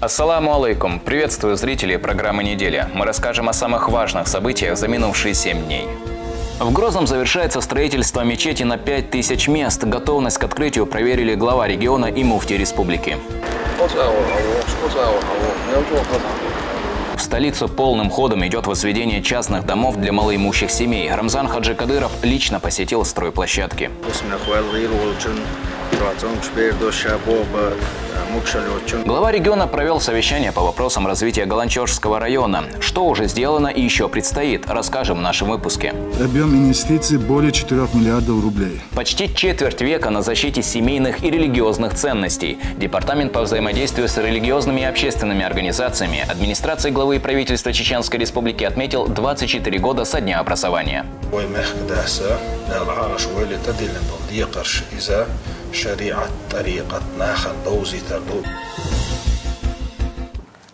Ассаламу алейкум! Приветствую зрителей программы «Неделя». Мы расскажем о самых важных событиях за минувшие 7 дней. В Грозном завершается строительство мечети на 5000 мест. Готовность к открытию проверили глава региона и муфтий республики. В столицу полным ходом идет возведение частных домов для малоимущих семей. Рамзан Хаджи Кадыров лично посетил стройплощадки. Глава региона провел совещание по вопросам развития Галанчожского района. Что уже сделано и еще предстоит, расскажем в нашем выпуске. Объем инвестиций более 4 миллиардов рублей. Почти четверть века на защите семейных и религиозных ценностей. Департамент по взаимодействию с религиозными и общественными организациями администрации главы правительства Чеченской Республики отметил 24 года со дня образования.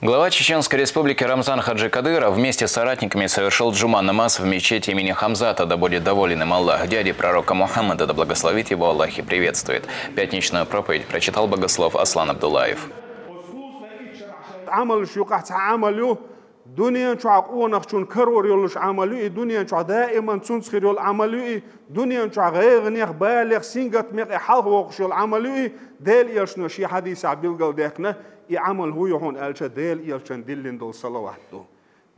Глава Чеченской Республики Рамзан Хаджи Кадыров вместе с соратниками совершил джума намаз в мечети имени Хамзата, да будет доволен им Аллах, дяди пророка Мухаммада, да благословит его Аллах и приветствует. Пятничную проповедь прочитал богослов Аслан Абдуллаев. دنيا شعق ونخشون كرور يلش عملوي دنيا شع دائما تنسخر يل عملوي دنيا شع غير نيخ بالغ سينجت ميق حلق وقش يل عملوي ديل يلشنا شي حديث عبيل قل ديكنا يعمل هو يهون ألشا ديل يلشن دلين دول صلوات دو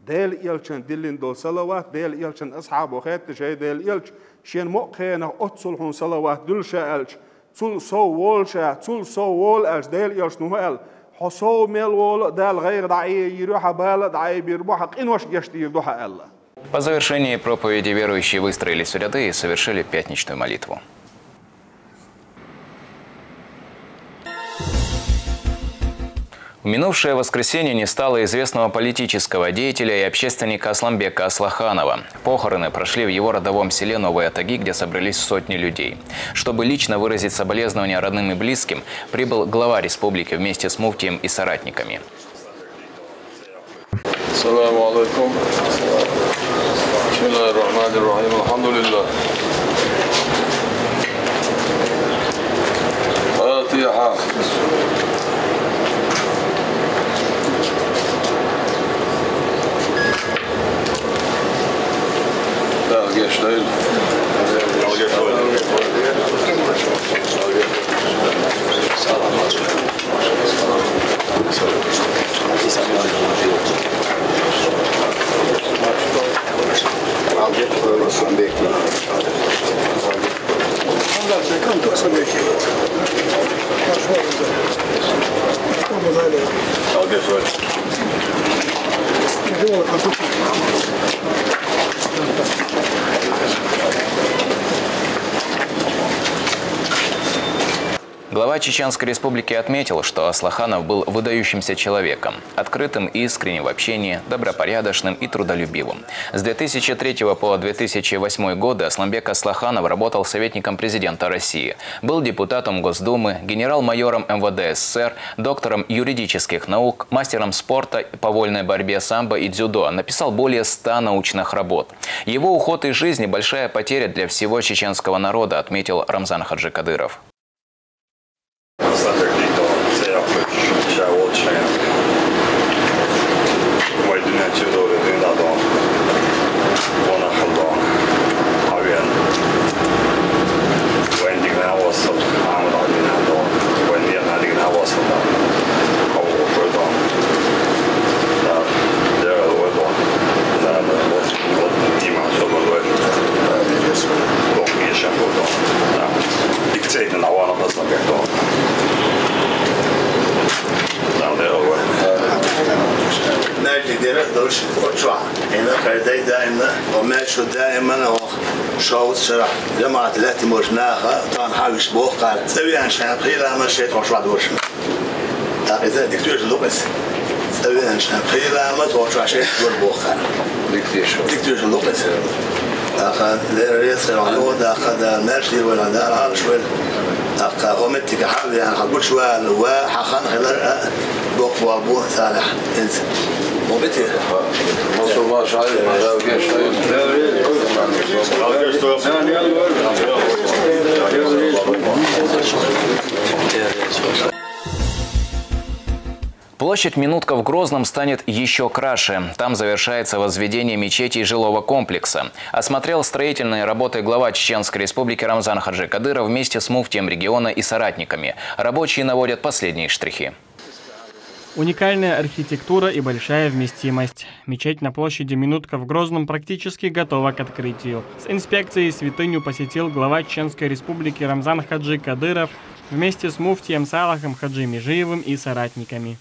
ديل يلشن دلين دول صلوات ديل يلشن أصحاب وخيت شي ديل يلش شين مقخينا أتصلحون صلوات دلشا ألش تول سو وولشا تول سو وول ألش ديل يلش نوهل حصو ميل دال غير دعي يروح بالا دعي بيربوح قنوش يشتي يردوها الله. По завершении проповеди верующие выстроились в ряды и совершили пятничную молитву. В минувшее воскресенье не стало известного политического деятеля и общественника Асламбека Аслаханова. Похороны прошли в его родовом селе Новые Атаги, где собрались сотни людей. Чтобы лично выразить соболезнования родным и близким, прибыл глава республики вместе с муфтием и соратниками. Ассаламу алейкум. Бисмиллахир-рахманир-рахим. Алхамдулиллах. Фатиха. Geschnellt. Глава Чеченской Республики отметил, что Аслаханов был выдающимся человеком, открытым и искренним в общении, добропорядочным и трудолюбивым. С 2003 по 2008 годы Асламбек Аслаханов работал советником президента России, был депутатом Госдумы, генерал-майором МВД СССР, доктором юридических наук, мастером спорта по вольной борьбе самбо и дзюдо, написал более 100 научных работ. Его уход из жизни – большая потеря для всего чеченского народа, отметил Рамзан Хаджи Кадыров. دائما شاوت شرع جماعة التي مجناها طان حاوش بوخ قال سوي عن شان خيرا ما شيء توشوا دوشنا إذا دكتور لوبس سوي عن شان خيرا ما توشوا شيء دور بوخ دكتور لوبس أخذ لرئيس العلوم أخذ ماشي ولا دار عارش ولا أخذ أمتك حاول يعني حقول شوال وحخان خلال بوخ وابوه صالح إنت مبتي الله شايف ما جاوبش Площадь Минутка в Грозном станет еще краше. Там завершается возведение мечети и жилого комплекса. Осмотрел строительные работы глава Чеченской Республики Рамзан Хаджи Кадыров вместе с муфтием региона и соратниками. Рабочие наводят последние штрихи. Уникальная архитектура и большая вместимость. Мечеть на площади Минутка в Грозном практически готова к открытию. С инспекцией святыню посетил глава Чеченской Республики Рамзан Хаджи Кадыров вместе с муфтием Салахом Хаджи Межиевым и соратниками.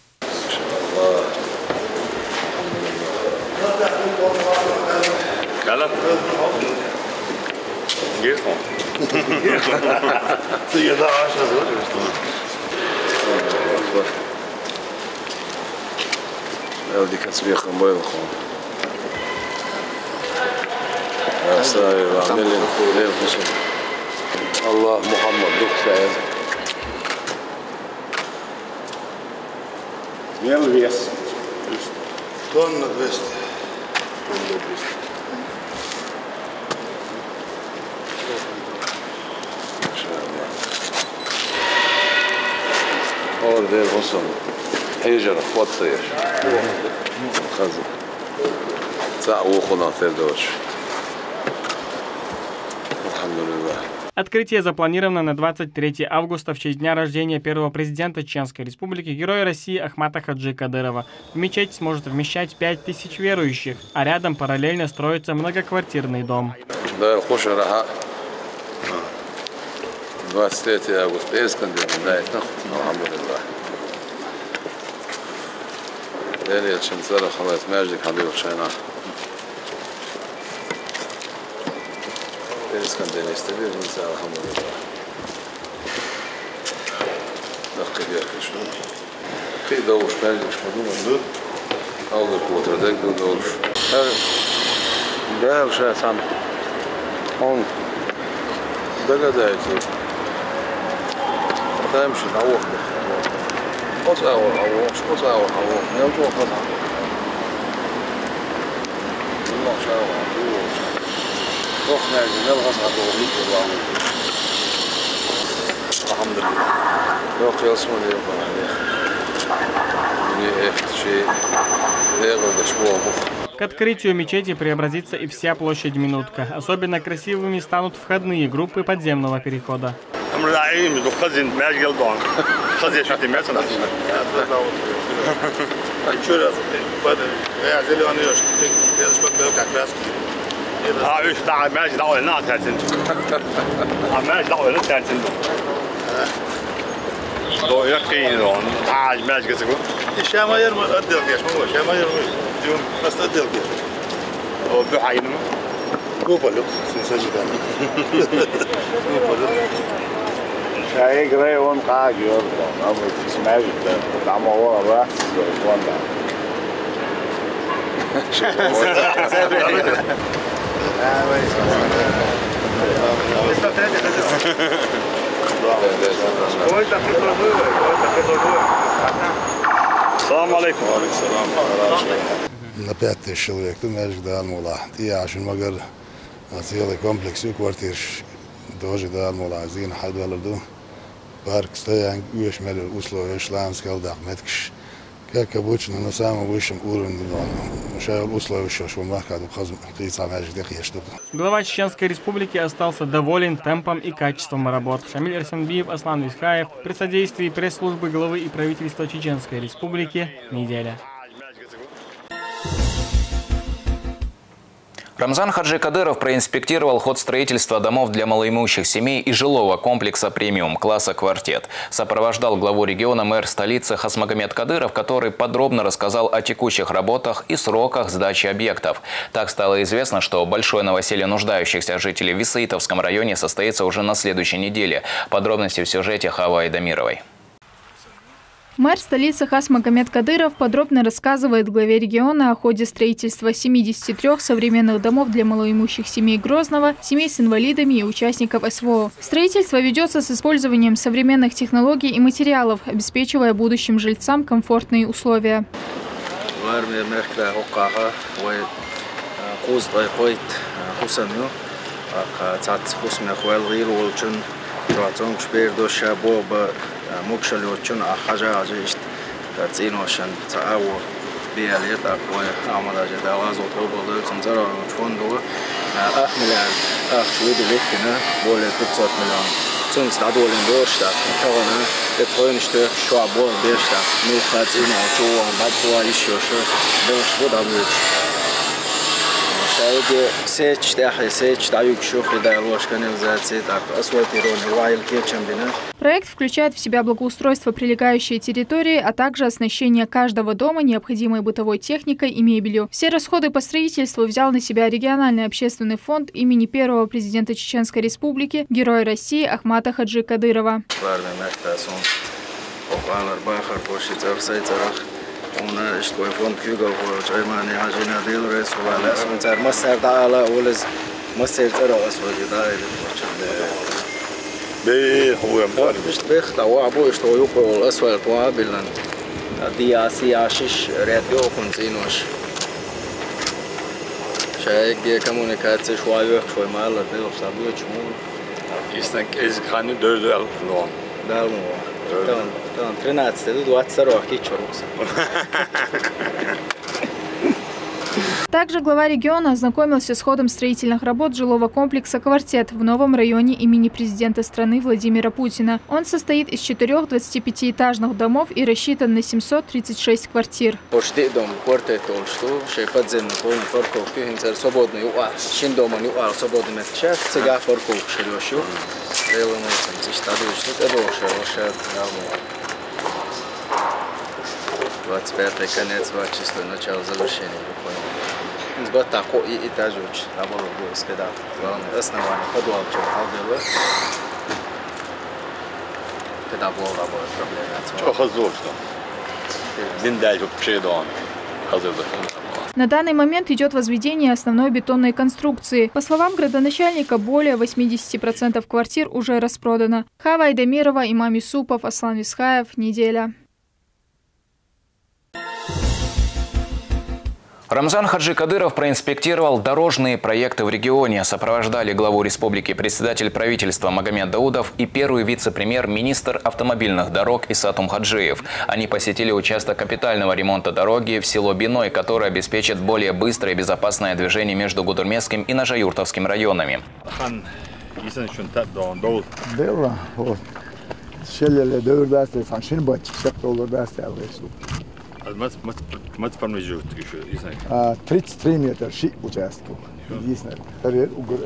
الله محمد دخل Смелый вес. Тонна 200. اور دير غصن حجرة وطيش خزن تعوخنا تدوش الحمد لله. Открытие запланировано на 23 августа в честь дня рождения первого президента Чеченской Республики, героя России Ахмата Хаджи Кадырова. Мечеть сможет вмещать 5000 верующих, а рядом параллельно строится многоквартирный дом. 23 августа Эскандер, да, الحمد لله. داري الشمسارة خلاص ماجدك حبيبك شينا. Эскандер يستبير من ساعة الحمد لله. دقيق يا أخي شو؟ في دوش ماجدك شمدو مندود. أول قوة ردك دوش. ده وش هسمع. هون. ده دايتي. تمشي تعوق قص أول عوق قص أول عوق يوم قص الله شاء الله روح ناجي لا الغص عطوه الحمد لله روح يصمد يقول عليه من شيء يغلق أسبوع مخ. К открытию мечети преобразится и вся площадь Минутка. Особенно красивыми станут входные группы подземного перехода. شاي جراي وان قاعد يرضى أمر تسمعي ده طعمه هو راح وان ده السلام عليكم. На 5000 человек, ты знаешь, да, мула. Я عشان مقر целый комплекс квартир тоже да, мула. Зин حدولدو парк стоян уешмели условия исламского дахметкш. Как обычно, на самом высшем уровне, условия, что мы Глава Чеченской Республики остался доволен темпом и качеством работ. Шамиль Эрсенбиев, Аслан Висхаев при содействии пресс-службы главы и правительства Чеченской Республики. Неделя. Рамзан Хаджи Кадыров проинспектировал ход строительства домов для малоимущих семей и жилого комплекса премиум-класса «Квартет». Сопровождал главу региона мэр столицы Хасмагомед Кадыров, который подробно рассказал о текущих работах и сроках сдачи объектов. Так стало известно, что большое новоселье нуждающихся жителей в Исаитовском районе состоится уже на следующей неделе. Подробности в сюжете Хава Айдамировой. Мэр столицы Хасмагомед Кадыров подробно рассказывает главе региона о ходе строительства 73 современных домов для малоимущих семей Грозного, семей с инвалидами и участников СВО. Строительство ведется с использованием современных технологий и материалов, обеспечивая будущим жильцам комфортные условия. Karcinošana, cēvo bija lietā, ko āmadāži dālāzot robodu, un cerājuši fondu, miljārdu, švīdu likina, bolje 500 miljonu. Цунс надолен дорштак, тавана, это что обор бештак, ну хотим, чего, батва еще что, да что там будет. Шайги сеч, тахи сеч, таюк шухи да ложка нельзя так, асфальтированный вайл кетчем бина. Проект включает в себя благоустройство прилегающей территории, а также оснащение каждого дома необходимой бытовой техникой и мебелью. Все расходы по строительству взял на себя региональный общественный фонд имени первого президента Чеченской Республики, Героя России Ахмата Хаджи Кадырова. Коммуникация шваю, швой мало, дело собой чему. Если из ханы дойдет, но. Да, ну. Там 13, 22 кичурус. Также глава региона ознакомился с ходом строительных работ жилого комплекса «Квартет» в новом районе имени президента страны Владимира Путина. Он состоит из 4 25-этажных домов и рассчитан на 736 квартир. Почти дом «Квартет», что подземный полный парковки, свободный уар, шиндоман уар, свободный метчак, цыга парковки шерёшу. Делаем этим, стадуешь, что это лошадь, 25-й конец, 26-й начало завершения. Вот такой этаж, наоборот, будет, когда основание подвал, когда была проблема. Что хазов, что? На данный момент идет возведение основной бетонной конструкции. По словам градоначальника, более 80% квартир уже распродано. Хава Айдамирова, Имам Юсупов, Аслан Висхаев. Неделя. Рамзан Хаджи Кадыров проинспектировал дорожные проекты в регионе. Сопровождали главу республики председатель правительства Магомед Даудов и первый вице-премьер-министр автомобильных дорог Исат Умхаджиев. Они посетили участок капитального ремонта дороги в село Биной, который обеспечит более быстрое и безопасное движение между Гудурмесским и Нажаюртовским районами. Мат формирует еще, не знаю. 33 метра ши участку. Единственное,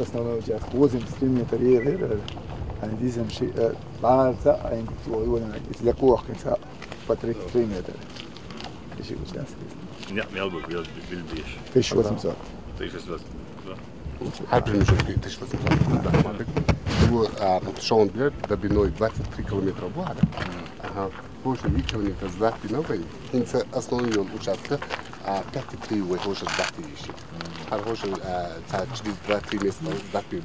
основной участок 83 метра еле. Единственное, ши ларца, а если легко, по 33 метра. Ши участок. Нет, я бы бил биш. 1800. 1800. Примерно 1800. Его шон бьет до Биной 23 километра влада. Больше километров с Биной. Инца основной участок 5-3 уже сдатишь. Хороший через 2-3 месяца сдатишь.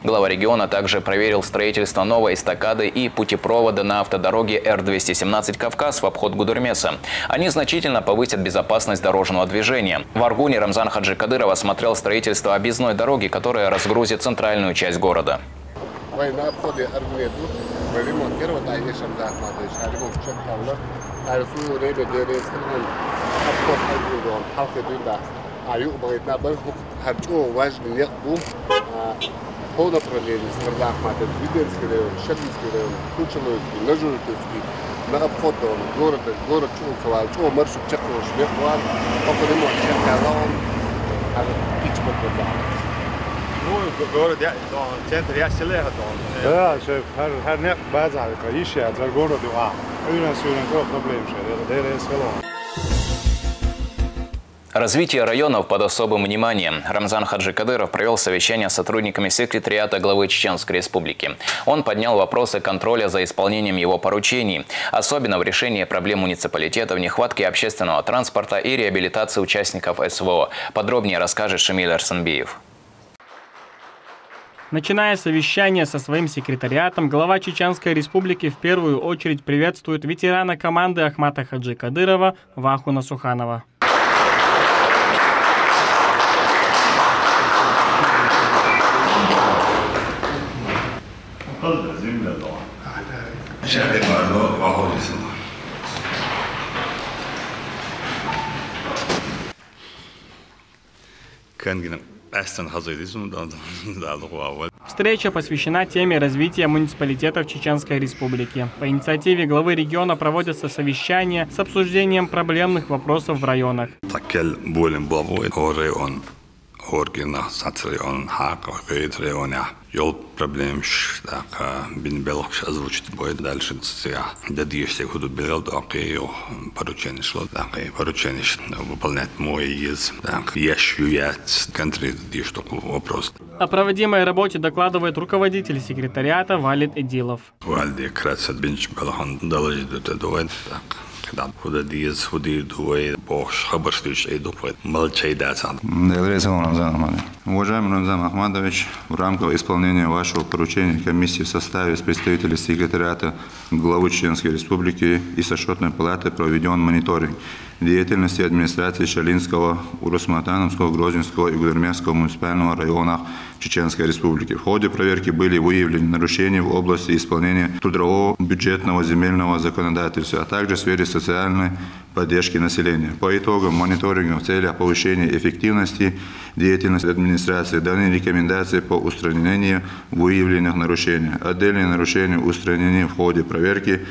Глава региона также проверил строительство новой эстакады и путепровода на автодороге Р-217 «Кавказ» в обход Гудурмеса. Они значительно повысят безопасность дорожного движения. В Аргуне Рамзан Хаджи Кадыров осмотрел строительство объездной дороги, которая разгрузит центральную часть города. По направлению Старлах Матер, Виденский район, Шатлинский район, Кучеловский, Нажуртовский, на обход города, город Чулцева, Чул, маршрут Чакова, Шмехван, по ремонт Чакалон, Кичмот Ну, говорят, центр я селе Да, шеф, har база, конечно, за городу, у нас проблем, что Развитие районов под особым вниманием. Рамзан Хаджи Кадыров провел совещание с сотрудниками секретариата главы Чеченской Республики. Он поднял вопросы контроля за исполнением его поручений, особенно в решении проблем муниципалитетов, нехватки общественного транспорта и реабилитации участников СВО. Подробнее расскажет Шамиль Арсенбиев. Начиная совещание со своим секретариатом, глава Чеченской Республики в первую очередь приветствует ветерана команды Ахмата Хаджи Кадырова Ваху Насуханова. Встреча посвящена теме развития муниципалитетов Чеченской Республики. По инициативе главы региона проводятся совещания с обсуждением проблемных вопросов в районах. Yol problems da bin belch озвучить будет дальше я дадишься худу белел да окей поручение шло да поручение выполнять мой из да ящуять конкретно что вопрос. О проводимой работе докладывает руководитель секретариата Валид Эдилов. Валди кратко бинч балахан доложит это дует так. Когда куда диез худи дует бош хабарствуешь и дует молчай да сам. Уважаемый Рамзан Ахмадович, в рамках исполнения вашего поручения комиссии в составе с представителей секретариата главы Чеченской Республики и Сочетной палаты проведен мониторинг деятельности администрации Шалинского, Урус-Матановского, Грозненского и Гудермесского муниципального районов Чеченской Республики. В ходе проверки были выявлены нарушения в области исполнения трудового, бюджетного, земельного законодательства, а также в сфере социальной поддержки населения. По итогам мониторинга в целях повышения эффективности деятельности администрации даны рекомендации по устранению выявленных нарушений. Отдельные нарушения устранены в ходе проверки.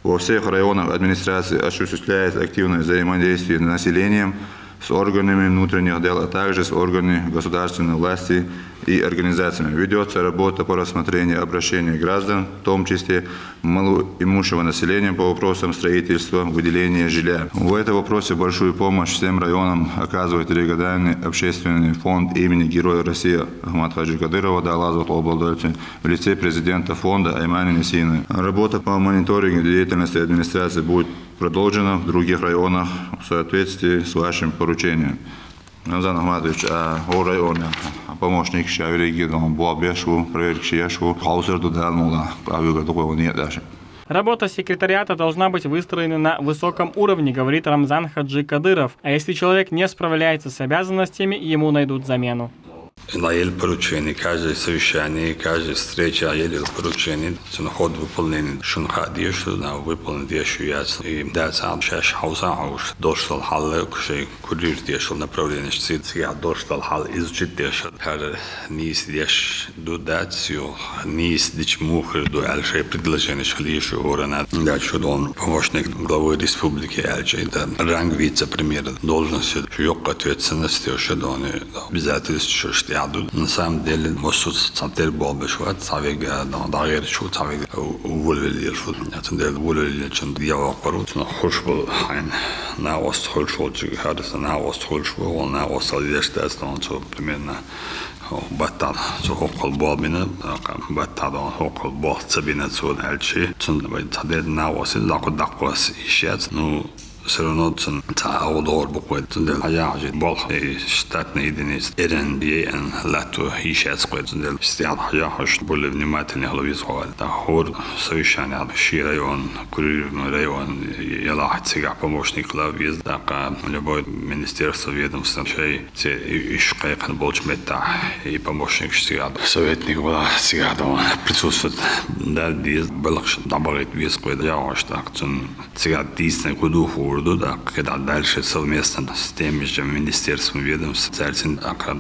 Во всех районах администрации осуществляется активное взаимодействие с населением, с органами внутренних дел, а также с органами государственной власти и организациями. Ведется работа по рассмотрению обращений граждан, в том числе малоимущего населения по вопросам строительства, выделения жилья. В этом вопросе большую помощь всем районам оказывает региональный общественный фонд имени Героя России Ахмад Хаджи Кадырова в лице президента фонда Аймани Несины. Работа по мониторингу деятельности администрации будет продолжена в других районах в соответствии с вашим поручением. Рамзан Ахмадович, о районе помощник шавиреги дом буабешу проверки шешу хаусерду далмула авига такого нет даже. Работа секретариата должна быть выстроена на высоком уровне, говорит Рамзан Хаджи Кадыров. А если человек не справляется с обязанностями, ему найдут замену. На ель поручение, каждое совещание, каждая встреча еле поручение, ход выполнения, шунхадия, что на выполнить еще ясно. И да, сам шаш хауса хауш, дошел халле, кушай курир дешел направление, что я дошел хал изучить дешел. Хар низ деш дудацию, низ дич мухр до альше предложение, что лишь урана. Да, что он помощник главы республики альше, это ранг вице-премьера должности, что ответственности, что он обязательства, что на самом деле, может, центр был бы что, цавига, дагер, что цавига, уволили, что, на самом деле, уволили, что я вокруг, но хорошо был, на ост хорошо, что на ост хорошо, он на ост алишь-то, что примерно баттар, что около бобина, баттар, около боб, цабина, что дальше, что на ост, дакwas, ищет, ну. Все равно تعاودور بقول تندل حياة بالخ штатный единиц РНДН лату ищет сквозь тندل стяд حياة более внимательно головизовал да хор совещание ши район курирный район яла хатсига помощник лавиз да любой министерство ведомство шей те ишкайхан болчмета и помощник стяд советник была стяд присутствует да диз балхш добавить вес куда я что стяд дисне куду да, когда дальше совместно с теми же министерством ведомств,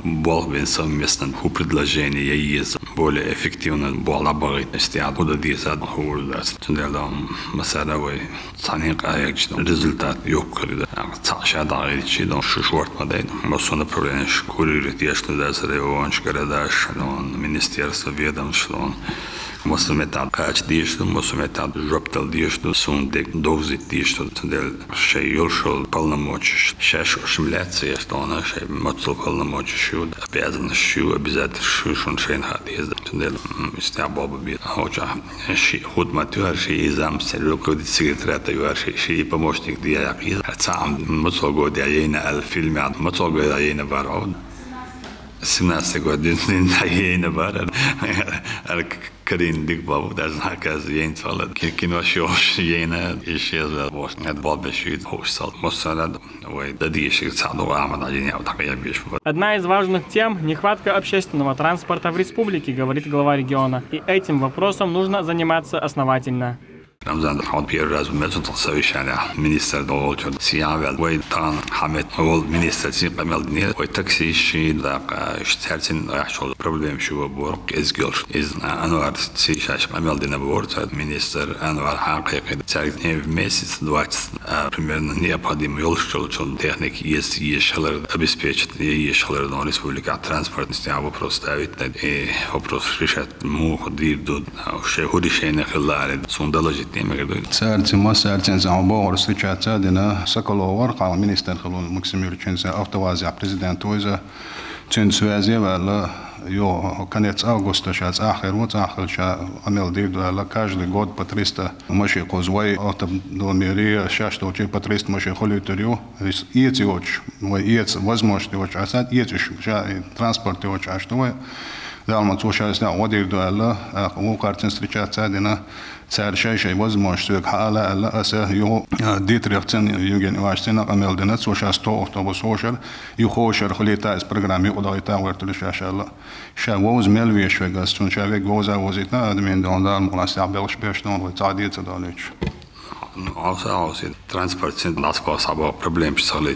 был совместно у предложения есть более эффективно было бы стяд куда диса хурда тендалом масадовый цаник аякчно результат юккали цашада речи до шушварт модель но направление курировать если да сревонч городаш министерство ведомств Мосометад кач дишто, мосометад жоптал дишто, сундек довзит дишто, тендел шей юлшол полномочий, шеш шмляция, что она шей моцл полномочий шуд, обязанностью обязательно шушун шейн хадезда, тендел истя баба бит, хоча ши худ матюар ши изам руководитель секретариата юар ши помощник диак из, сам моцл год яйна ал фильмят, моцл год яйна барод. 17 год яйна барод, Карин дик бабу даже наказ яйн салат, кино шош яйна исчезла, вот это бабе шит хостал, мосалад, ой, да дишик саду амада яйна вот так я бишь. Одна из важных тем – нехватка общественного транспорта в республике, говорит глава региона. И этим вопросом нужно заниматься основательно. Рамзан хад первый раз месяц совещание министр долгочу сиявел вой тан хамет ол министр си камел не вой такси ши да штертин ашол проблем шу бор эзгел из анвар си шаш камел дина бор министр анвар хакыйкы царикне в месяц 20 примерно необходимо ёлшол техник есть ешалар обеспечить ешалар на республика транспорт стя вопрос ставить и вопрос решать мух дирду шеху решение хлале сундалажи سألت ما سألت عن بعض السجات دنا سكلوا ورقة minister خلون مكسمير كنسا أفتوازع president وإذا تنسوازي ولا يو конец августа сейчас آخر شا عمل ديد ولا каждый год по 300 ماشي قوزوي أطب دوميري شاش توجي по 300 ماشي خليتريو إيتي وش وإيت возможности وش عساد إيتش شا транспорт وش عشتوي دالما توشا سنا ودير دولا وقارتن встречаться دنا царь шайшай возможность حالا لا أسه يو ديتريختن يوجن واشتنا قمل دنا توشا ستو أوتوبوس هوشر يخوشر خليتا إس برنامج قضايتا ورتل شاشة لا شا ووز ملويش فيجاس تون شافيك ووزا وزيتنا أدمين دون دال مغلاسي عبالش بيشتون وتعديت دالش Außer Transport sind das was aber Problem soll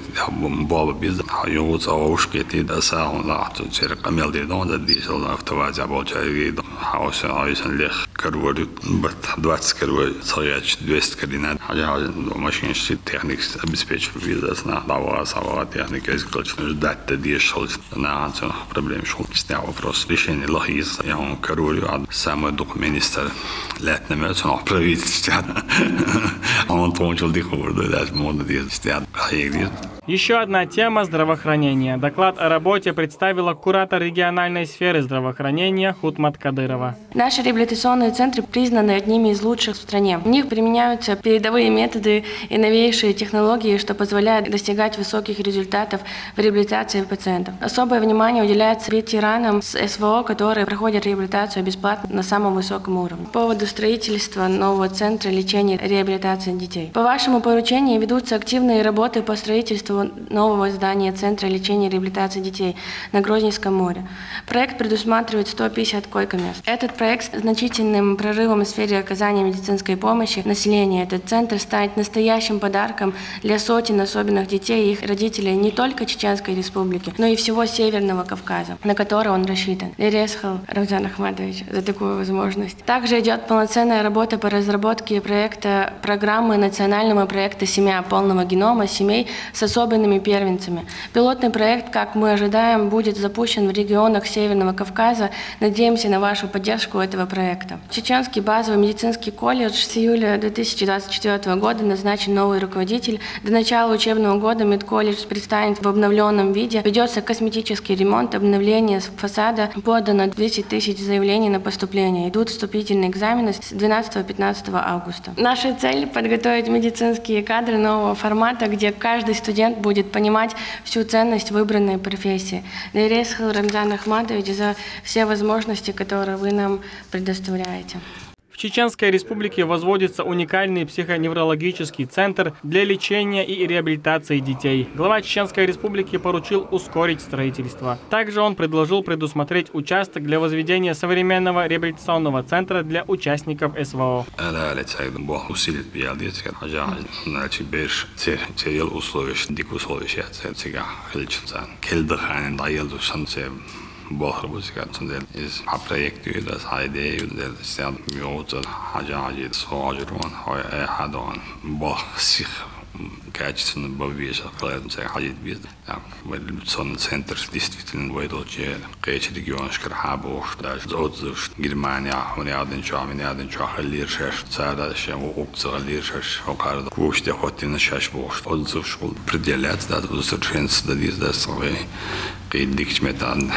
Bob biz Jungs auch geht das und nach zu sehr kamel die dann die soll auf der Weise aber ich Haus eigentlich karwur but 20 karwur صياج 200 كدينا حاجة ماشين شيء تكنيك обеспечить визас на дава сава техника из ключных дат die шел на проблем шел снял вопрос решение логиз я он карвur самый документистер летний месяц он правительство он получил дикую даже моду стоят Еще одна тема – здравоохранение. Доклад о работе представила куратор региональной сферы здравоохранения Хутмат Кадырова. Наши реабилитационные центры признаны одними из лучших в стране. В них применяются передовые методы и новейшие технологии, что позволяет достигать высоких результатов в реабилитации пациентов. Особое внимание уделяется ветеранам с СВО, которые проходят реабилитацию бесплатно на самом высоком уровне. По поводу строительства нового центра лечения и реабилитации детей. По вашему поручению ведутся активные работы по строительству нового здания Центра лечения и реабилитации детей на Грозненском море. Проект предусматривает 150 койко-мест. Этот проект с значительным прорывом в сфере оказания медицинской помощи населению. Этот центр станет настоящим подарком для сотен особенных детей и их родителей не только Чеченской Республики, но и всего Северного Кавказа, на который он рассчитан. Лересхал Рамзан Ахматович за такую возможность. Также идет полноценная работа по разработке проекта программы национального проекта «Семья полного генома» семей с особенными первенцами. Пилотный проект, как мы ожидаем, будет запущен в регионах Северного Кавказа. Надеемся на вашу поддержку этого проекта. Чеченский базовый медицинский колледж с июля 2024 года назначен новый руководитель. До начала учебного года медколледж представлен в обновленном виде. Ведется косметический ремонт, обновление фасада. Подано 200 тысяч заявлений на поступление. Идут вступительные экзамены с 12-15 августа. Наша цель – подготовить медицинские кадры нового формата, где каждый студент будет понимать всю ценность выбранной профессии. Лересхал Рамзан Ахматович за все возможности, которые вы нам предоставляете. В Чеченской Республике возводится уникальный психоневрологический центр для лечения и реабилитации детей. Глава Чеченской Республики поручил ускорить строительство. Также он предложил предусмотреть участок для возведения современного реабилитационного центра для участников СВО. باخر بوسكات سندل إز حبريك تيدا سعيدة يودل استعد ميوت حاجة عجيب صواجرون هاي أحدان باخ سيخ качественно бавежа, классная ходить без, мобилизационный центр действительно выдал, че кэч регион шкархабуш, даже отзыв Германия, мне один чах лиршаш, цара, чем укцера лиршаш, окарда, куште хоть на шаш буш, отзыв школ определять, да, совершенство да свои, кидик метан.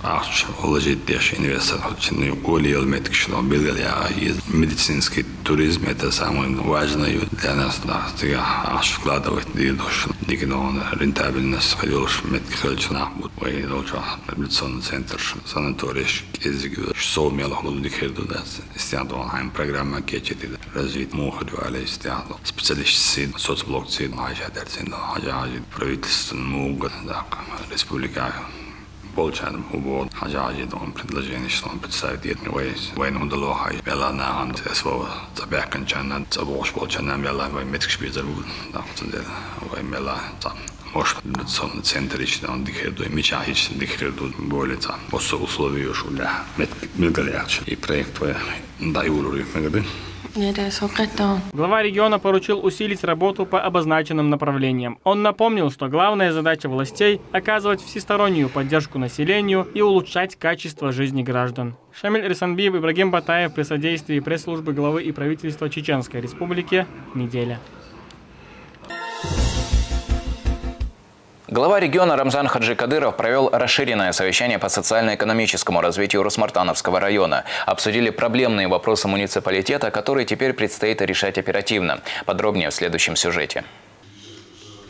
Ach, уложить дешь инвестор, очень улил меткшно, белгая из медицинский туризм это самое важное для нас, да, сега аж вкладывать дидош, дикидон рентабельность, ходишь меткхельчна, вот вы должен реабилитационный центр, санаторий, язык, что умело ходить да, стяду хайм программа кечети, развить мухарю, але стяду, специалисты, соцблок цин, хажадер цин, хажади правительственный мугад, да, республика. Получаем убор, хажаji дом предложение, что он представит этим войну долохай, бела на hand, своего забекан чана, забош получана бела, вой меткшпизер был, да, вой бела там. Может, в центре, что он дихердует, мечахич дихердует более там, после условий уж для мегалярч и проект твоя даюру, мегады. Глава региона поручил усилить работу по обозначенным направлениям. Он напомнил, что главная задача властей – оказывать всестороннюю поддержку населению и улучшать качество жизни граждан. Шамиль Рисанбиев, Ибрагим Батаев при содействии пресс-службы главы и правительства Чеченской Республики. Неделя. Глава региона Рамзан Хаджи Кадыров провел расширенное совещание по социально-экономическому развитию Урус-Мартановского района. Обсудили проблемные вопросы муниципалитета, которые теперь предстоит решать оперативно. Подробнее в следующем сюжете.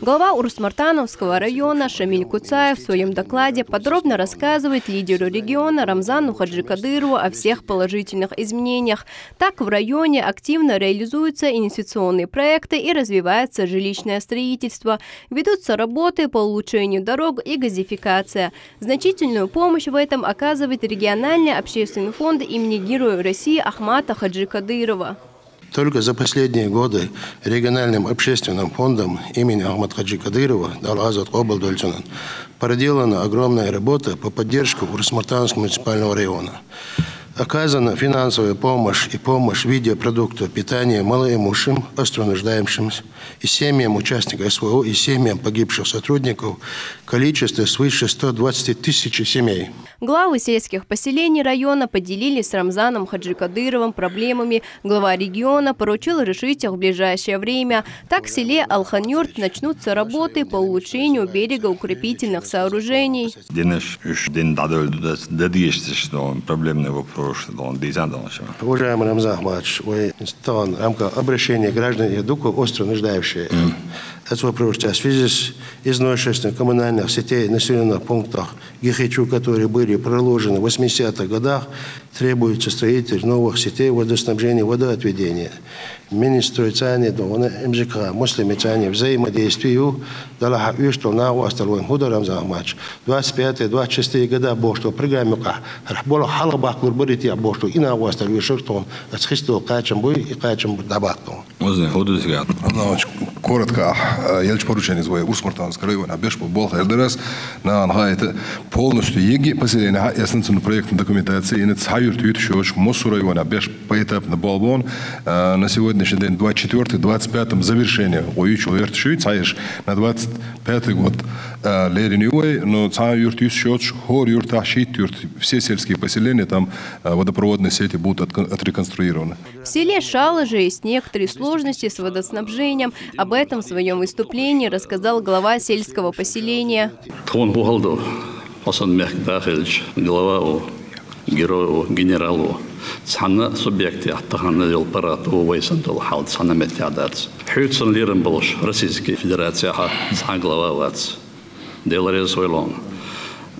Глава Урус-Мартановского района Шамиль Куцаев в своем докладе подробно рассказывает лидеру региона Рамзану Хаджи Кадырову о всех положительных изменениях. Так в районе активно реализуются инвестиционные проекты и развивается жилищное строительство. Ведутся работы по улучшению дорог и газификация. Значительную помощь в этом оказывает региональный общественный фонд имени Героя России Ахмата Хаджи Кадырова. Только за последние годы региональным общественным фондом имени Ахмата Хаджи Кадырова проделана огромная работа по поддержке Урус-Мартановского муниципального района. Оказана финансовая помощь и помощь в виде продуктов питания малоимущим, остро нуждающимся, и семьям участников СВО, и семьям погибших сотрудников, количество свыше 120 тысяч семей. Главы сельских поселений района поделились с Рамзаном Хаджи Кадыровым проблемами. Глава региона поручил решить их в ближайшее время. Так в селе Алханюрт начнутся работы по улучшению берегоукрепительных сооружений. Проблемный вопрос. Уважаемый Рамзан Ахматович, в рамках обращения граждан и духов остро нуждающие. Это вопрос в связи с изношенностью коммунальных сетей в населенных пунктах ГХЧУ, которые были проложены в 80-х годах, требуется строительство новых сетей водоснабжения и водоотведения. Министроицание довольно МЖК, муслимицание взаимодействию, дала что на острове Худа Рамзан Ахматович. 25-26 года бошло программе было халабах нурбарити бошло и на острове что отсхистил качем бой и качем дабатно. Коротко, я лишь поручение свое Урус-Мартановского района обещал болт РДРС на ангайте полностью еги поселения основной проектной документации и нацхаюрт ютшоч Мосу района обещал поэтапно болбон на сегодняшний день 24-25 завершение оючу ертшует саиш на 25 год леринюй, но цаюрт ютшоч хор юрта щит юрт все сельские поселения там водопроводные сети будут отреконструированы. В селе Шаложе есть некоторые сложности с водоснабжением. Об этом в своем выступлении рассказал глава сельского поселения. Глава герою, генералу, цана субъекте аттахана делпарат увайсан тол халд цана метядец. Хютсан лирен болш Российской Федерации цан глава вац. Деларез ойлон.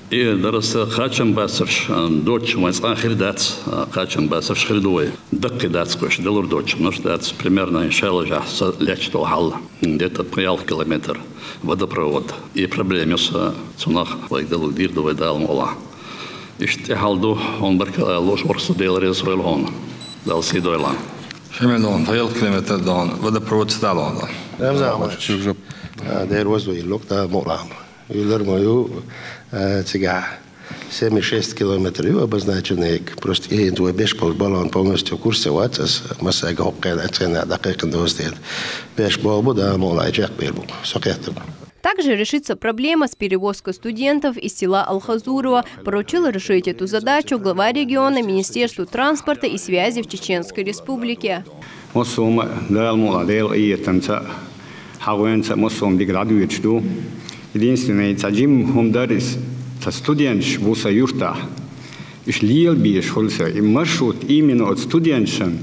И дараса хачам басарш дочь вац ахирдац хачам басарш хирдуй. Дакки дац кош делур дочь. Наш дац примерно иншалла жас лечтол хал. Где-то приял километр водопровод. И проблемы с цунах вайдалу дирду вайдал мола. Иште халду он барка лош орсу деларез ойлон. Дал сидойлан. Шемелон, приял километр дан водопровод стало. There was a look at Molam. You learn more. 76 километров обозначены просто и твой бешбол баллон полностью курсоваться с массой гопкой оценка дакик достает бешбол буда молай джек бельбу сокету. Также решится проблема с перевозкой студентов из села Алхазурова. Поручил решить эту задачу глава региона Министерству транспорта и связи в Чеченской Республике. Единственное, цаджим хомдарис, со студентш буса юрта, иш лиел биеш холса, и маршрут именно от студентшен,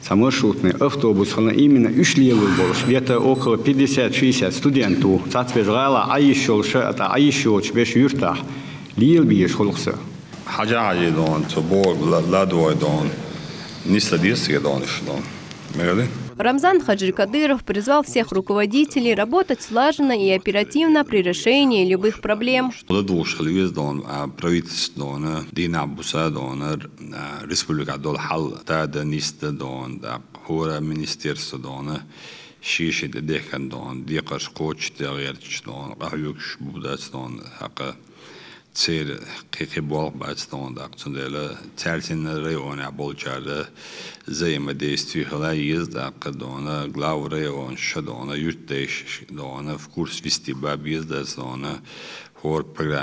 со маршрутный автобус, именно иш лиел был, где-то около 50-60 студентов, цацбежгала, а еще чбеш юрта, лиел биеш холса. Хаджаji don, to bor ladvoj don, nista dirske doniš don. Megadi? Рамзан Хаджикадыров призвал всех руководителей работать слаженно и оперативно при решении любых проблем. شيشة دهكن دون ديقش قوش تغيرش دون قهيوكش بوداس دون حق تصير قيقي بوق باس دون داق تندلا تالتين ريون عبولجار زي ما ديستوي خلا يزداق دون غلاو ريون شدون يرتش دون في كورس فيستيباب يزداس دون Глава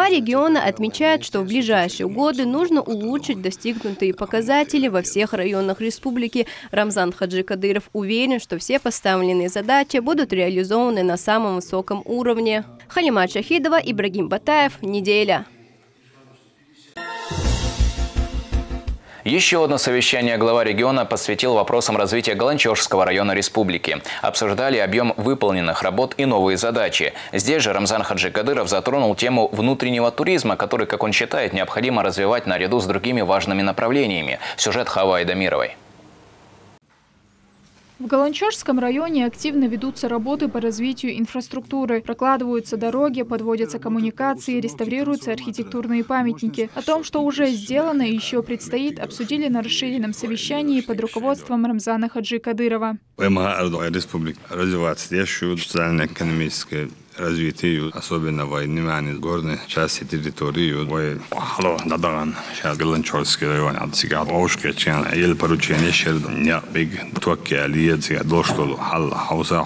региона отмечает, что в ближайшие годы нужно улучшить достигнутые показатели во всех районах республики. Рамзан Хаджикадыров уверен, что все поставленные задачи будут реализованы на самом высоком уровне. Халимат Шахидова, Ибрагим Батаев. Неделя. Еще одно совещание глава региона посвятил вопросам развития Галанчёжского района республики. Обсуждали объем выполненных работ и новые задачи. Здесь же Рамзан Хаджикадыров затронул тему внутреннего туризма, который, как он считает, необходимо развивать наряду с другими важными направлениями. Сюжет Хава Айдамировой. В Галанчёжском районе активно ведутся работы по развитию инфраструктуры. Прокладываются дороги, подводятся коммуникации, реставрируются архитектурные памятники. О том, что уже сделано и еще предстоит, обсудили на расширенном совещании под руководством Рамзана Хаджикадырова. развитию, особенно в внимании горной части территории, сейчас Галанчёрский район, отсюда Ошка, ел поручение шерд, не биг, только алиет, дошло, хауса,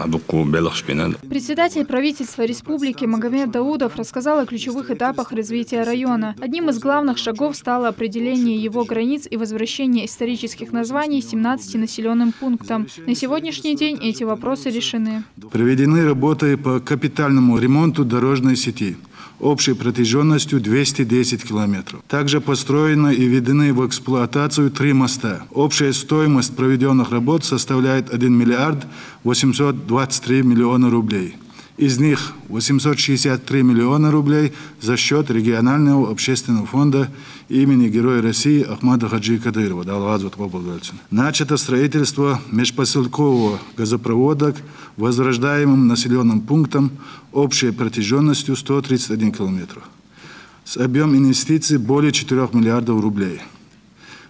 дуку белых шпинат. Председатель правительства республики Магомед Даудов рассказал о ключевых этапах развития района. Одним из главных шагов стало определение его границ и возвращение исторических названий 17 населенным пунктам. На сегодняшний день эти вопросы решены. Проведены работы по капитальному ремонту дорожной сети общей протяженностью 210 километров. Также построены и введены в эксплуатацию 3 моста. Общая стоимость проведенных работ составляет 1 миллиард 823 миллиона рублей. Из них 863 миллиона рублей за счет регионального общественного фонда имени Героя России Ахмада Хаджикадырова. Начато строительство межпоселкового газопровода к возрождаемым населенным пунктам общей протяженностью 131 километр. С объем инвестиций более 4 миллиардов рублей.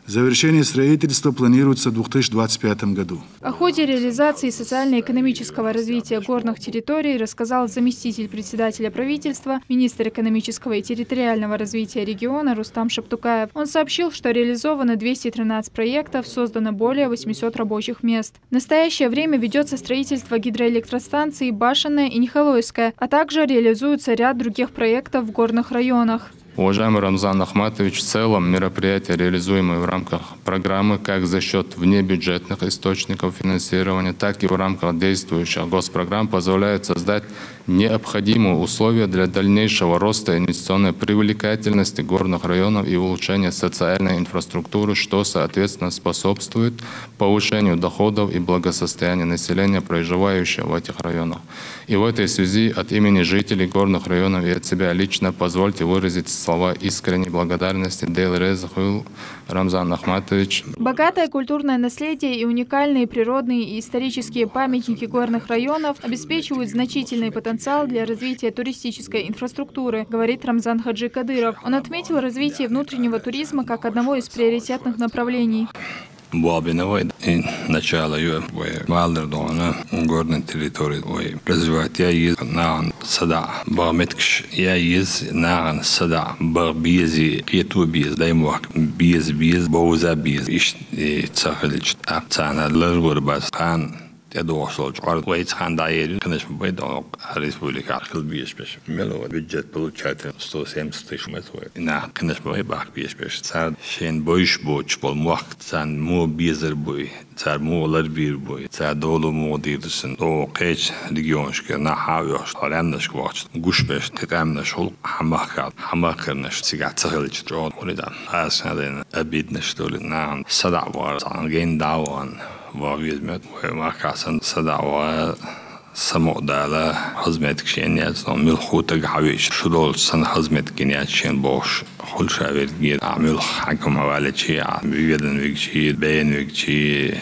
Завершение строительства планируется в 2025 году. О ходе реализации социально-экономического развития горных территорий рассказал заместитель председателя правительства, министр экономического и территориального развития региона Рустам Шаптукаев. Он сообщил, что реализовано 213 проектов, создано более 800 рабочих мест. В настоящее время ведется строительство гидроэлектростанций Башенная и Нихолойская, а также реализуется ряд других проектов в горных районах. Уважаемый Рамзан Ахматович, в целом мероприятия, реализуемые в рамках программы, как за счет внебюджетных источников финансирования, так и в рамках действующих госпрограмм, позволяют создать необходимые условия для дальнейшего роста инвестиционной привлекательности горных районов и улучшения социальной инфраструктуры, что, соответственно, способствует повышению доходов и благосостояния населения, проживающего в этих районах. И в этой связи от имени жителей горных районов и от себя лично позвольте выразить слова искренней благодарности Дейлрезахул Рамзан Ахматович. Богатое культурное наследие и уникальные природные и исторические памятники горных районов обеспечивают значительный потенциал для развития туристической инфраструктуры, говорит Рамзан Хаджикадыров. Он отметил развитие внутреннего туризма как одного из приоритетных направлений. Начало ее Валдердона, горной территории, развивать я из наган сада, багметкш я из наган сада, багбизи, кету биз, даймуак, биз, боуза биз, иш цахалич, акцана, ларгурбас, хан. Я дошло, что вейц хан дайер, конечно, бедок, республика архил биеш беш, мело бюджет получает 170 тысяч метров. На, конечно, бак биеш беш. Цар шен бойш боч, пол муак, цан му бизер бой, цар му ларбир бой, цар долу му дирсен, о кеч регионшке на хавёш, алендаш квач, гуш беш, текамнаш хол, хамакернаш, цигат цахалич, что оридан. Асаден обиднаш, что ли, на садавар, ген даван. Возьмет Макасан Садава سمودالا خدمت كشينيات ملخوتك حويش شدول سن خدمت كنيات شين بوش خل شاور جير عمل حكم على شيء بيدن ويكشي بين ويكشي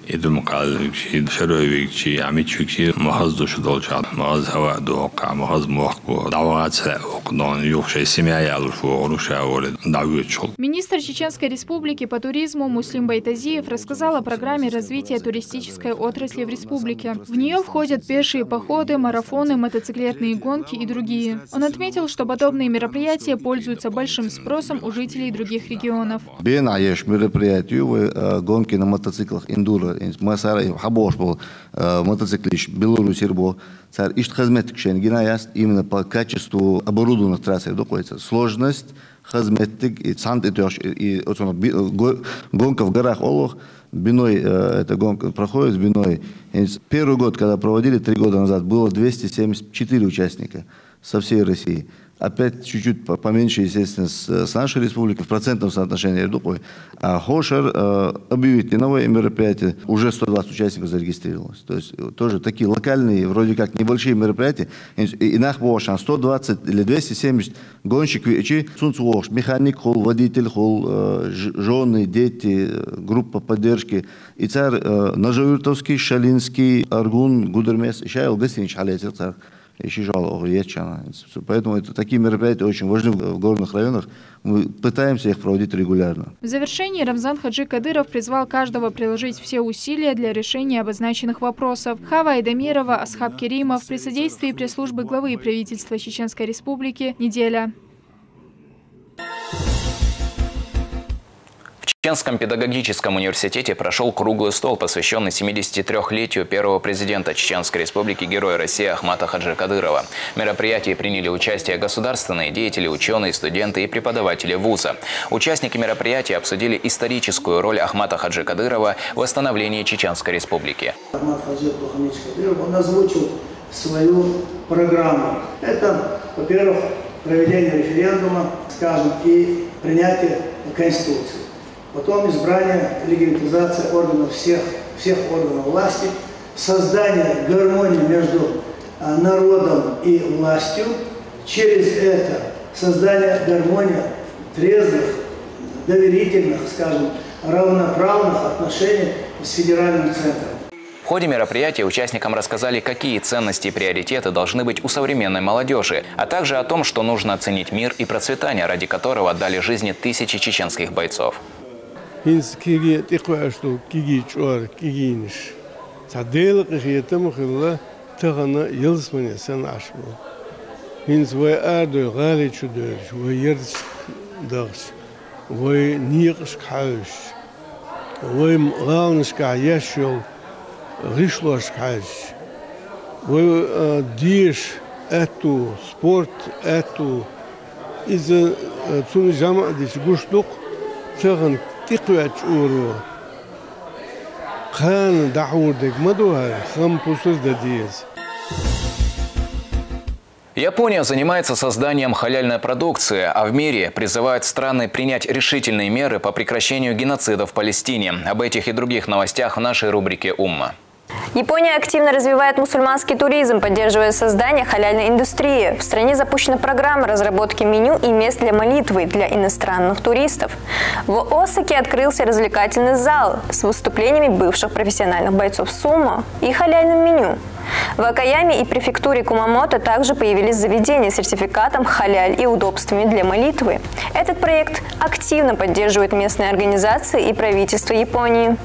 إذا مقال ويكشي شروي ويكشي عميت ويكشي مهز شدول شاد مهز هواء دوقع مهز موقع دعوات ساقدون يوخشي سماعي على الفوق وشاور دعوات شغل. Министр Чеченской Республики по туризму Муслим Байтазиев рассказал о программе развития туристической отрасли в республике. В нее входят пешие походы, марафоны, мотоциклетные гонки и другие. Он отметил, что подобные мероприятия пользуются большим спросом у жителей других регионов. Мероприятия гонки на мотоциклах индура. Мы сары хабош был мотоциклист Беларусь был. Царь ищет хазметик шенгинаяст именно по качеству оборудованных трасс доходится. Сложность хазметик и цант и гонка в горах Олох. Биной эта гонка проходит биной. Первый год, когда проводили 3 года назад, было 274 участника со всей России. Опять чуть-чуть поменьше, естественно, с нашей республики в процентном соотношении. А Хошер объявит новое мероприятие, уже 120 участников зарегистрировалось. То есть тоже такие локальные, вроде как небольшие мероприятия. И нах Бошан 120 или 270 гонщик, механик, водитель, жены, дети, группа поддержки. И царь Нажавюртовский, Шалинский, Аргун, Гудермес, и Шайл Гастинич Халетер, царь. Поэтому такие мероприятия очень важны в горных районах. Мы пытаемся их проводить регулярно. В завершении Рамзан Хаджи Кадыров призвал каждого приложить все усилия для решения обозначенных вопросов. Хава Айдамирова, Асхаб Керимов при содействии пресс-службы главы правительства Чеченской Республики. Неделя. В Чеченском педагогическом университете прошел круглый стол, посвященный 73-летию первого президента Чеченской Республики, героя России Ахмата Хаджи Кадырова. В мероприятии приняли участие государственные деятели, ученые, студенты и преподаватели вуза. Участники мероприятия обсудили историческую роль Ахмата Хаджи Кадырова в восстановлении Чеченской Республики. Ахмат Хаджи Кадыров, он озвучил свою программу. Это, во-первых, проведение референдума, скажем, и принятие Конституции. Потом избрание, легитимизация органов всех органов власти, создание гармонии между народом и властью, через это создание гармонии трезвых, доверительных, скажем, равноправных отношений с федеральным центром. В ходе мероприятия участникам рассказали, какие ценности и приоритеты должны быть у современной молодежи, а также о том, что нужно оценить мир и процветание, ради которого отдали жизни тысячи чеченских бойцов. Hins kigi tiqwaashtu kigi chuar kigiinish. Sadeel qiyyatam khilla tagna yilsmani sanashbu. Hins way aardu gali chudur, way yirds dags, way niqsh khaus. Way galnish ka yashul rishlosh khaus. Way dish atu sport atu iz tsuni jama dis gushtuq tagn تقوى تشورو خان دحوردك مدوها خم пусыз дадиез. Япония занимается созданием халяльной продукции, а в мире призывают страны принять решительные меры по прекращению геноцида в Палестине. Об этих и других новостях в нашей рубрике «Умма». Япония активно развивает мусульманский туризм, поддерживая создание халяльной индустрии. В стране запущена программа разработки меню и мест для молитвы для иностранных туристов. В Осаке открылся развлекательный зал с выступлениями бывших профессиональных бойцов сумо и халяльным меню. В Окаяме и префектуре Кумамото также появились заведения с сертификатом халяль и удобствами для молитвы. Этот проект активно поддерживает местные организации и правительство Японии.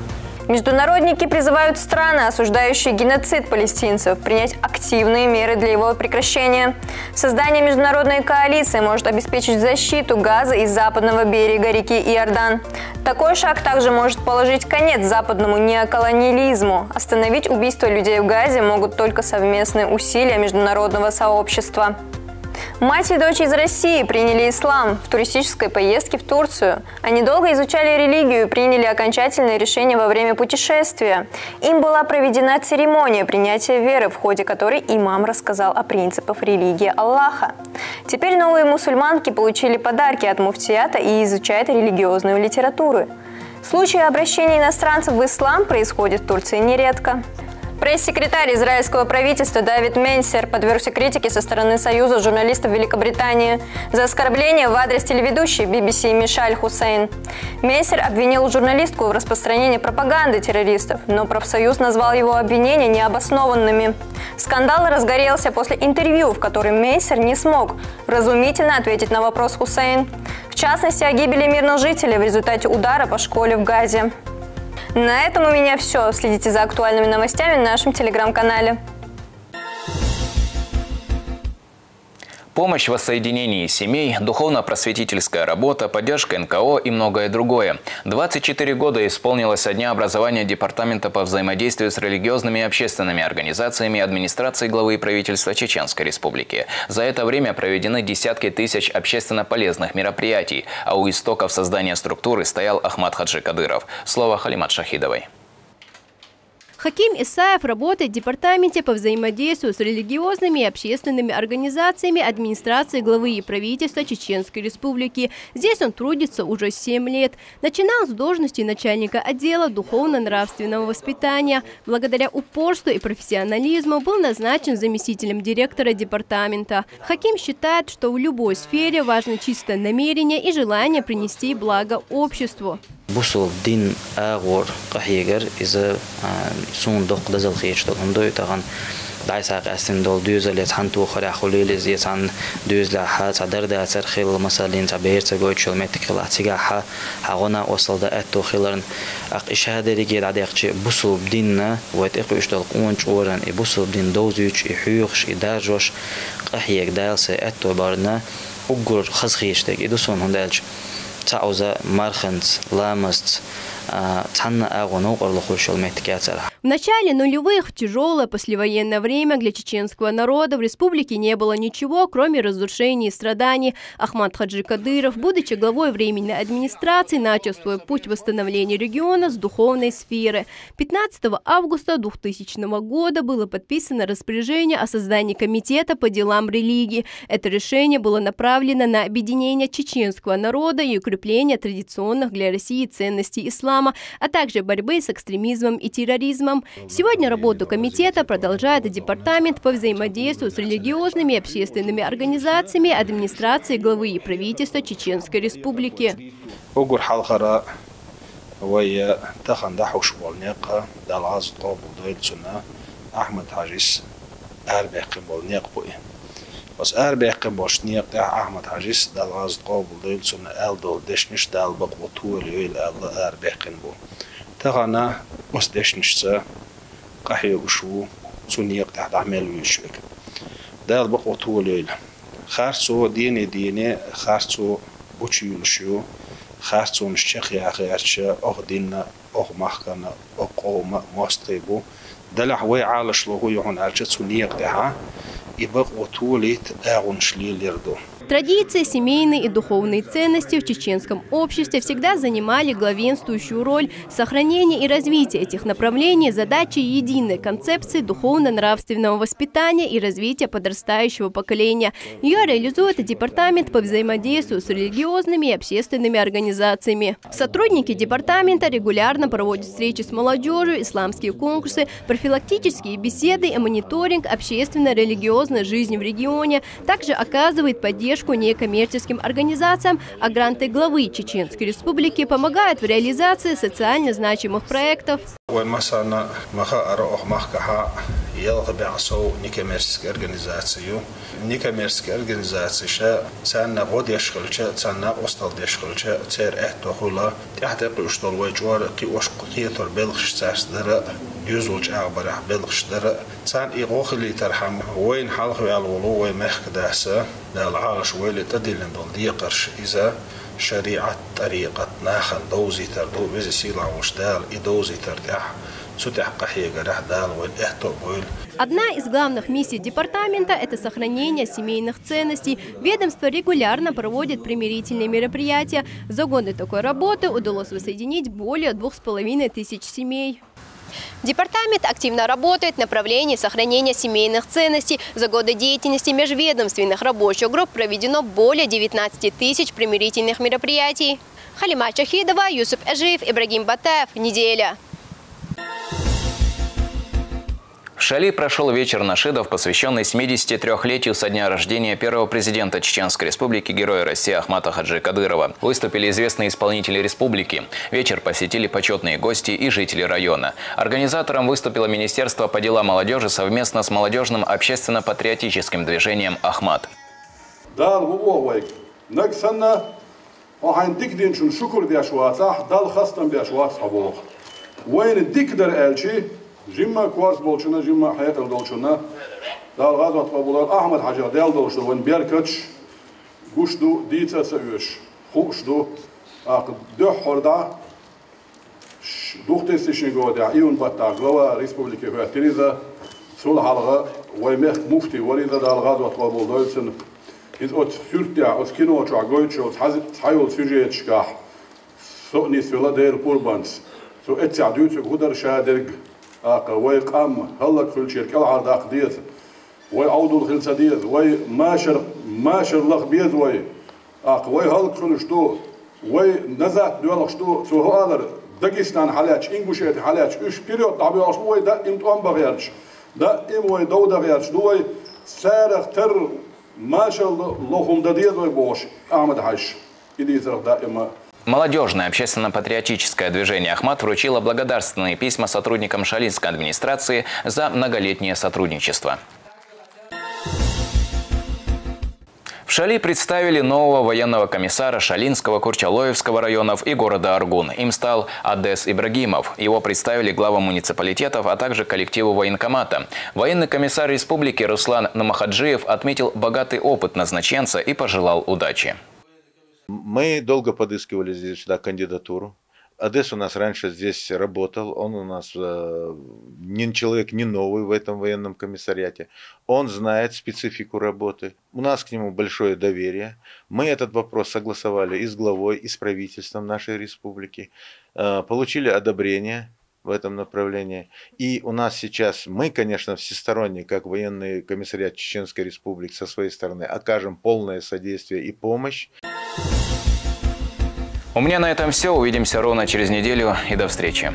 Международники призывают страны, осуждающие геноцид палестинцев, принять активные меры для его прекращения. Создание международной коалиции может обеспечить защиту Газа и западного берега реки Иордан. Такой шаг также может положить конец западному неоколониализму. Остановить убийство людей в Газе могут только совместные усилия международного сообщества. Мать и дочь из России приняли ислам в туристической поездке в Турцию. Они долго изучали религию и приняли окончательное решение во время путешествия. Им была проведена церемония принятия веры, в ходе которой имам рассказал о принципах религии Аллаха. Теперь новые мусульманки получили подарки от муфтията и изучают религиозную литературу. Случаи обращения иностранцев в ислам происходят в Турции нередко. Пресс-секретарь израильского правительства Давид Мейсер подвергся критике со стороны Союза журналистов Великобритании за оскорбление в адрес телеведущей BBC Мишаль Хусейн. Мейсер обвинил журналистку в распространении пропаганды террористов, но профсоюз назвал его обвинения необоснованными. Скандал разгорелся после интервью, в котором Мейсер не смог вразумительно ответить на вопрос Хусейн. В частности, о гибели мирных жителей в результате удара по школе в Газе. На этом у меня все. Следите за актуальными новостями в нашем телеграм-канале. Помощь в воссоединении семей, духовно-просветительская работа, поддержка НКО и многое другое. 24 года исполнилось со дня образования Департамента по взаимодействию с религиозными и общественными организациями администрации главы правительства Чеченской Республики. За это время проведены десятки тысяч общественно полезных мероприятий, а у истоков создания структуры стоял Ахмад Хаджи Кадыров. Слово Халимат Шахидовой. Хаким Исаев работает в Департаменте по взаимодействию с религиозными и общественными организациями администрации главы и правительства Чеченской Республики. Здесь он трудится уже 7 лет. Начинал с должности начальника отдела духовно-нравственного воспитания. Благодаря упорству и профессионализму был назначен заместителем директора департамента. Хаким считает, что в любой сфере важно чистое намерение и желание принести благо обществу. Бусул дин агор кахигер из сундук дазал хейчтол хондой таган дайсак астендол дюзалет ханту харахулилез ясан дюзла ха садарда сархил масалин таберца гойчол метикла ха хагона осалда атто хиларн ак ишадерige дадекчи бусул динна вайтек уштол кунч оран и бусул дин дозуч и хюрш и дажош кахиг дайлсе атто барна угур хазхиштек идусон хондалч تعوز مرخنت لامست В начале нулевых, в тяжелое послевоенное время для чеченского народа в республике не было ничего, кроме разрушений и страданий. Ахмад Хаджи Кадыров, будучи главой временной администрации, начал свой путь восстановления региона с духовной сферы. 15 августа 2000 года было подписано распоряжение о создании комитета по делам религии. Это решение было направлено на объединение чеченского народа и укрепление традиционных для России ценностей ислама, а также борьбы с экстремизмом и терроризмом. Сегодня работу комитета продолжает департамент по взаимодействию с религиозными и общественными организациями администрации главы и правительства Чеченской Республики. بس أربعة باشنية قطع أحمد حجيس دال غاز قابل ديل سنة ألدول دشنش دال بقوتول يل أربعة بو تغنا بس دشنش سا قحي وشو سنية قطع عمل ويشوك دال بقوتول يل خارسو ديني خارسو بوشيل شو خارسو نشخ يا خيرش أخ دينا أخ محكنا أخ قوم مستقبو دلع وي عالش لو هو يهون أرجع سنية قطعها Традиции, семейные и духовные ценности в чеченском обществе всегда занимали главенствующую роль. Сохранение и развитие этих направлений – задача единой концепции духовно-нравственного воспитания и развития подрастающего поколения. Ее реализует Департамент по взаимодействию с религиозными и общественными организациями. Сотрудники департамента регулярно проводят встречи с молодежью, исламские конкурсы, профилактические беседы и мониторинг общественно-религиозной жизни в регионе. Также оказывает поддержку некоммерческим организациям, а гранты главы Чеченской Республики помогают в реализации социально значимых проектов. Некоммерческие организации ценна водешкольча, ценна осталдешкольча, цер эхтохула, тяхтеплю что лойчуар, ки ошкутитор белхштарсдара, юзулч агбарах белхштара, цен и гохли тархам, وين حلق والولو ومخداسه للعالش ويل تدلن دول ديقرش إذا شريعة طريقة ناخن دوزي تردو بزي سيلا وشدال и دوزي تردح سутح قحيقة رح دال ويل احتو ويل. Одна из главных миссий департамента – это сохранение семейных ценностей. Ведомство регулярно проводит примирительные мероприятия. За годы такой работы удалось воссоединить более 2500 семей. Департамент активно работает в направлении сохранения семейных ценностей. За годы деятельности межведомственных рабочих групп проведено более 19 тысяч примирительных мероприятий. Халимат Шахидова, Юсуп Ажиев, Ибрагим Батаев. Неделя. В Шали прошел вечер нашидов, посвященный 73-летию со дня рождения первого президента Чеченской Республики, героя России Ахмата Хаджи Кадырова. Выступили известные исполнители республики. Вечер посетили почетные гости и жители района. Организатором выступило Министерство по делам молодежи совместно с молодежным общественно-патриотическим движением «Ахмат». جمع كوارس بولشنا جمع حياة الدولشنا دال غادوات قبولات أحمد حجر دال دولشنا وين بيركتش قشدو ديتا سويش خوشدو أقد دو حردا دوختي سيشنيغو دا إيون باتا غلوا ريسبوبليكي هو تريزا سول حلقة ويمخ مفتي وريزا دال غادوات قبول دولشن إذ أوت فيرتيا أوت كينو أوت عقويتش أوت حيول سيجيتشكاح سؤني سولا دير بوربانس سو اتسع دوتك هدر شادرق وي قام هلك في الشركة العرض أقديث وي عودو الخلصة ديث وي ماشر لخ بيث وي هلك في الشتو وي نزات دولك شتو سو هو هذا داغستان حالاتش إنجوشيت حالاتش إيش بيريود طبيعش وي دا إمتوان بغيرش دا إم وي دو دغيرش دوي سارخ تر ماشر لخم دا ديث وي بوش أحمد حش إلي زرق دائما. Молодежное общественно-патриотическое движение «Ахмат» вручило благодарственные письма сотрудникам шалинской администрации за многолетнее сотрудничество. В Шали представили нового военного комиссара Шалинского, Курчалоевского районов и города Аргун. Им стал Адес Ибрагимов. Его представили главам муниципалитетов, а также коллективу военкомата. Военный комиссар республики Руслан Намахаджиев отметил богатый опыт назначенца и пожелал удачи. Мы долго подыскивали здесь сюда кандидатуру. Адес у нас раньше здесь работал, он у нас человек не новый в этом военном комиссариате. Он знает специфику работы. У нас к нему большое доверие. Мы этот вопрос согласовали и с главой, и с правительством нашей республики. Получили одобрение в этом направлении. И у нас сейчас, мы, конечно, всесторонне, как военный комиссариат Чеченской Республики, со своей стороны, окажем полное содействие и помощь. У меня на этом все. Увидимся ровно через неделю и до встречи.